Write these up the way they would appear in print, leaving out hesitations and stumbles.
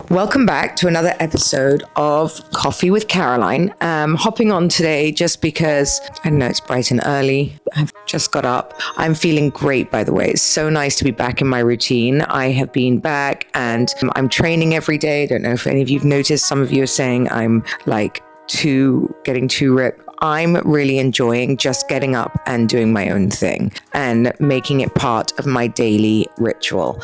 Welcome back to another episode of Coffee with Caroline. Hopping on today just because, I don't know, it's bright and early. I've just got up. I'm feeling great, by the way. It's so nice to be back in my routine. I have been back and I'm training every day. I don't know if any of you've noticed. Some of you are saying I'm like getting too ripped. I'm really enjoying just getting up and doing my own thing and making it part of my daily ritual.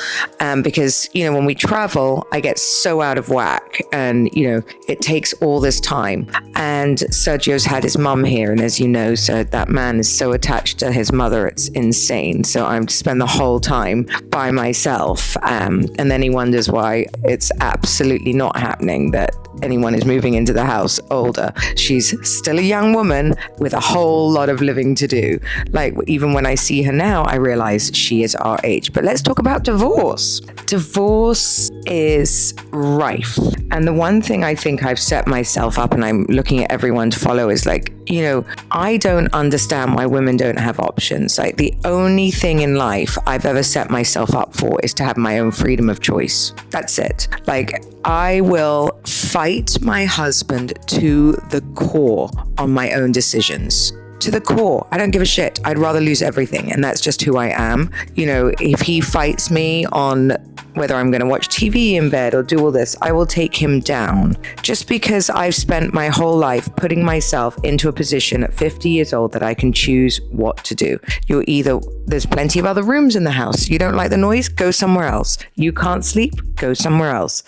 Because, when we travel, I get so out of whack and, it takes all this time. And Sergio's had his mum here. And as you know, so that man is so attached to his mother, it's insane. So I'm to spend the whole time by myself. And then he wonders why it's absolutely not happening that anyone is moving into the house older. She's still a young woman with a whole lot of living to do. Like, even when I see her now, I realize she is our age. But let's talk about divorce. Divorce is rife. And the one thing I think I've set myself up and I'm looking at everyone to follow is like, I don't understand why women don't have options. Like, the only thing in life I've ever set myself up for is to have my own freedom of choice. That's it. Like, I will fight my husband to the core on my own decisions. To the core. I don't give a shit. I'd rather lose everything. And that's just who I am. If he fights me on whether I'm going to watch TV in bed or do all this, I will take him down. Just because I've spent my whole life putting myself into a position at 50 years old that I can choose what to do. There's plenty of other rooms in the house. You don't like the noise? Go somewhere else. You can't sleep? Go somewhere else.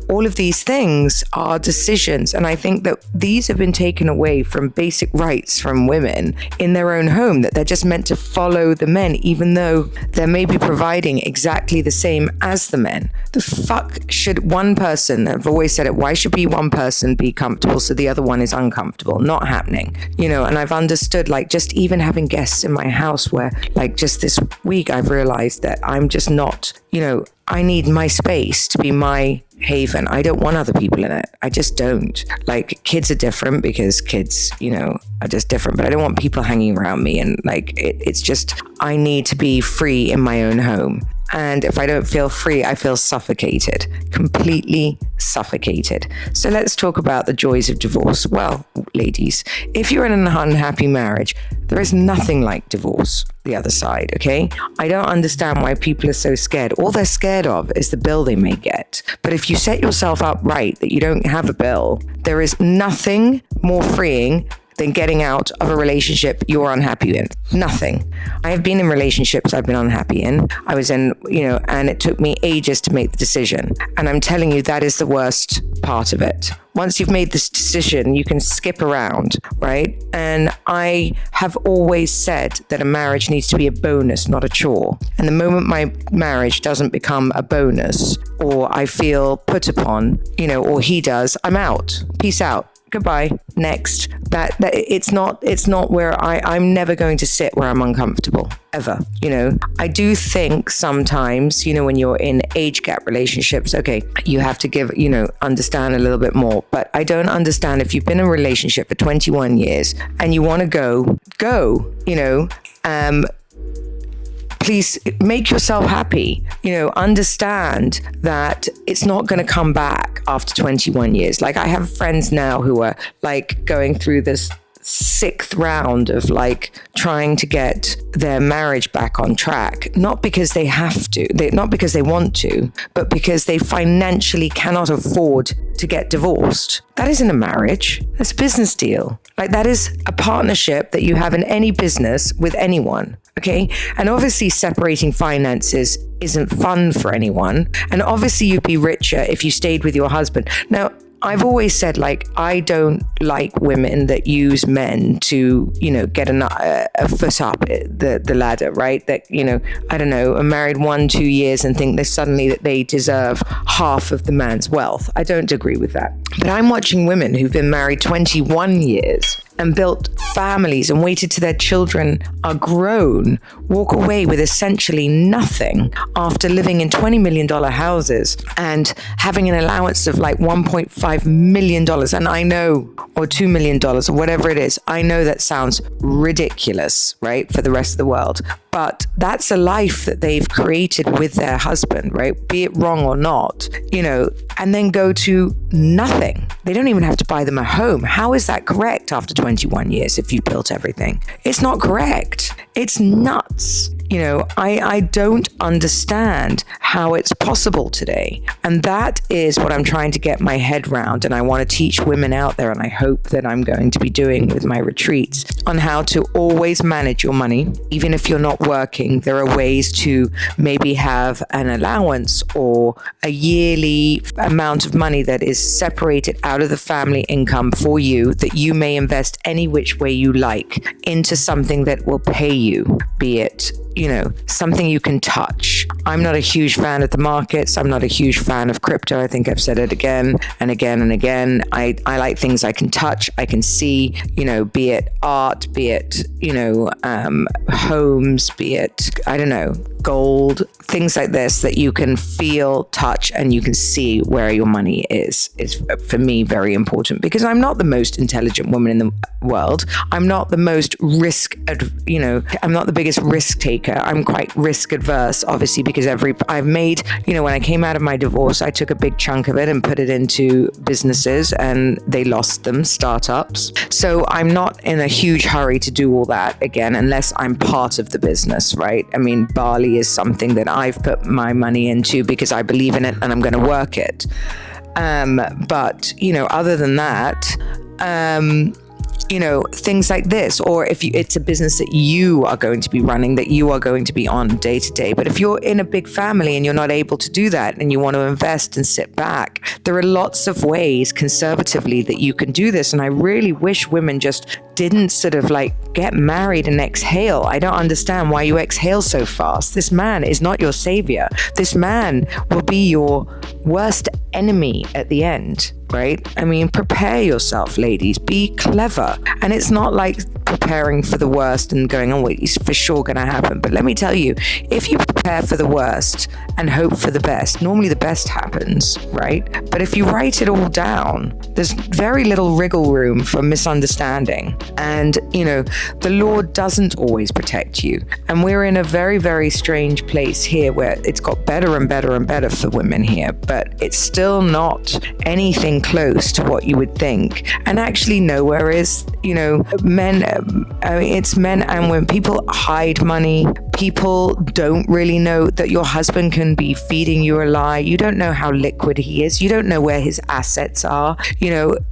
All of these things are decisions. And I think that these have been taken away from basic rights from women in their own home, that they're just meant to follow the men, even though they're maybe providing exactly the same as the men. The fuck should one person, I've always said it, why should one person be comfortable so the other one is uncomfortable? Not happening. And I've understood, like, just even having guests in my house where, like, just this week I've realized that I'm just not, I need my space to be my haven. I don't want other people in it. I just don't. Like, kids are different because kids, are just different, but I don't want people hanging around me. And like, it's just, I need to be free in my own home. And if I don't feel free, I feel suffocated, completely suffocated. So let's talk about the joys of divorce. Well, ladies, if you're in an unhappy marriage, there is nothing like divorce, the other side, okay? I don't understand why people are so scared. All they're scared of is the bill they may get. But if you set yourself up right, that you don't have a bill, there is nothing more freeing than getting out of a relationship you're unhappy in. Nothing. I have been in relationships I've been unhappy in. I was in, and it took me ages to make the decision. And I'm telling you, that is the worst part of it. Once you've made this decision, you can skip around, right? And I have always said that a marriage needs to be a bonus, not a chore. And the moment my marriage doesn't become a bonus, or I feel put upon, or he does, I'm out. Peace out. Goodbye. Next. That it's not where I'm never going to sit where I'm uncomfortable, ever. I do think sometimes, when you're in age gap relationships, okay, you have to give, understand a little bit more. But I don't understand if you've been in a relationship for 21 years and you want to go, please make yourself happy. Understand that it's not going to come back after 21 years. Like, I have friends now who are like going through this 6th round of like trying to get their marriage back on track, not because they have to, not because they want to, but because they financially cannot afford to get divorced. That isn't a marriage. That's a business deal. Like, that is a partnership that you have in any business with anyone. Okay. And obviously separating finances isn't fun for anyone. And obviously you'd be richer if you stayed with your husband. Now, I've always said, like, I don't like women that use men to, get a foot up the ladder, right? That, I don't know, are married 1-2 years and think that they deserve half of the man's wealth. I don't agree with that. But I'm watching women who've been married 21 years and built families and waited till their children are grown, walk away with essentially nothing after living in $20 million houses and having an allowance of like $1.5 million. And I know, or $2 million or whatever it is, I know that sounds ridiculous, right, for the rest of the world. But that's a life that they've created with their husband, right? Be it wrong or not, and then go to nothing. They don't even have to buy them a home. How is that correct after 21 years if you built everything? It's not correct. It's nuts. I don't understand how it's possible today. And that is what I'm trying to get my head round. And I want to teach women out there, and I hope that I'm going to be doing with my retreats, on how to always manage your money. Even if you're not working, there are ways to maybe have an allowance or a yearly amount of money that is separated out of the family income for you, that you may invest any which way you like into something that will pay you, be it something you can touch. I'm not a huge fan of the markets. I'm not a huge fan of crypto. I think I've said it again and again and again. I like things I can touch, I can see, be it art, be it, homes, be it, I don't know, gold, things like this that you can feel, touch, and you can see where your money is for me very important, because I'm not the most intelligent woman in the world. I'm not the most I'm not the biggest risk taker. I'm quite risk adverse, obviously, because I've made, when I came out of my divorce, I took a big chunk of it and put it into businesses, and they lost them, startups. So I'm not in a huge hurry to do all that again, unless I'm part of the business, right? I mean, Bali is something that I've put my money into because I believe in it and I'm going to work it. But, other than that, things like this, or if it's a business that you are going to be running, that you are going to be on day to day. But if you're in a big family and you're not able to do that and you want to invest and sit back, there are lots of ways conservatively that you can do this. And I really wish women just didn't sort of get married and exhale. I don't understand why you exhale so fast. This man is not your savior. This man will be your worst enemy at the end, right? I mean, prepare yourself, ladies. Be clever. And it's not like preparing for the worst and going, oh, it's for sure going to happen. But let me tell you, if you prepare for the worst and hope for the best, normally the best happens, right? But if you write it all down, there's very little wriggle room for misunderstanding. And, the Lord doesn't always protect you. And we're in a very, very strange place here where it's got better and better and better for women here, but it's still not anything close to what you would think. And actually nowhere is, men, it's men and women. People hide money. People don't really know that your husband can be feeding you a lie. You don't know how liquid he is. You don't know where his assets are.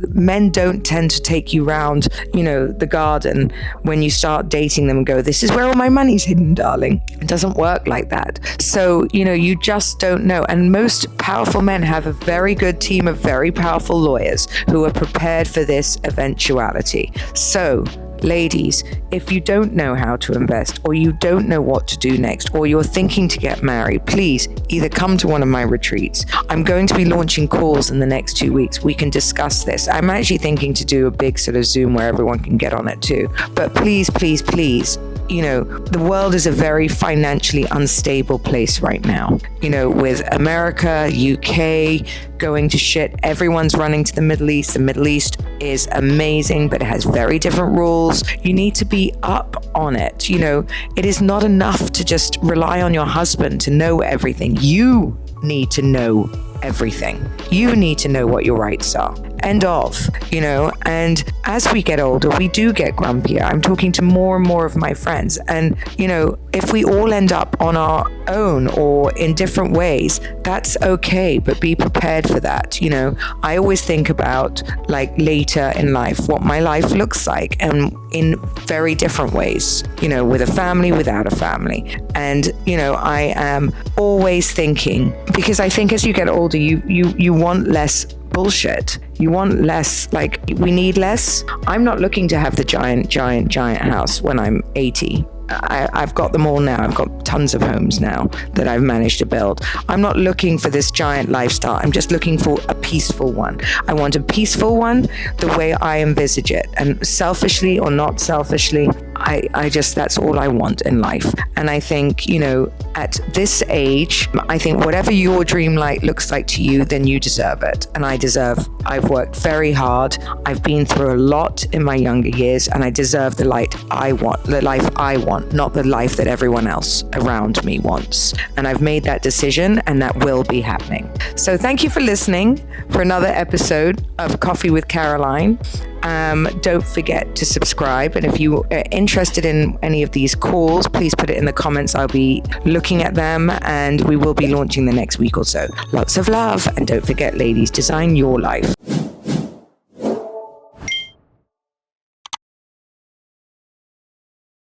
Men don't tend to take you round, the garden when you start dating them and go, this is where all my money's hidden, darling. It doesn't work like that. So, you just don't know. And most powerful men have a very good team of very powerful lawyers who are prepared for this eventuality. So, ladies, if you don't know how to invest, or you don't know what to do next, or you're thinking to get married, please either come to one of my retreats. I'm going to be launching calls in the next 2 weeks. We can discuss this. I'm actually thinking to do a big sort of Zoom where everyone can get on it too. But please, please, please, the world is a very financially unstable place right now. With America, UK going to shit, everyone's running to the Middle East. The Middle East is amazing, but it has very different rules. You need to be up on it. It is not enough to just rely on your husband to know everything. You need to know everything. You need to know what your rights are. End of, and as we get older, we do get grumpier. I'm talking to more and more of my friends, and if we all end up on our own or in different ways, that's okay, but be prepared for that. I always think about later in life, what my life looks like, and in very different ways, with a family, without a family. And, I am always thinking, because I think as you get older, you want less bullshit. You want less, we need less. I'm not looking to have the giant house when I'm 80. I've got them all now. I've got tons of homes now that I've managed to build. I'm not looking for this giant lifestyle. I'm just looking for a peaceful one. I want a peaceful one the way I envisage it. And selfishly or not selfishly, I just, that's all I want in life. And I think, at this age, I think whatever your dream life looks like to you, then you deserve it. And I've worked very hard. I've been through a lot in my younger years, and I deserve the life I want, not the life that everyone else around me wants. And I've made that decision, and that will be happening. So thank you for listening for another episode of Coffee with Caroline. Don't forget to subscribe. And if you are interested in any of these calls, please put it in the comments. I'll be looking at them, and we will be launching the next week or so. Lots of love. And don't forget, ladies, design your life.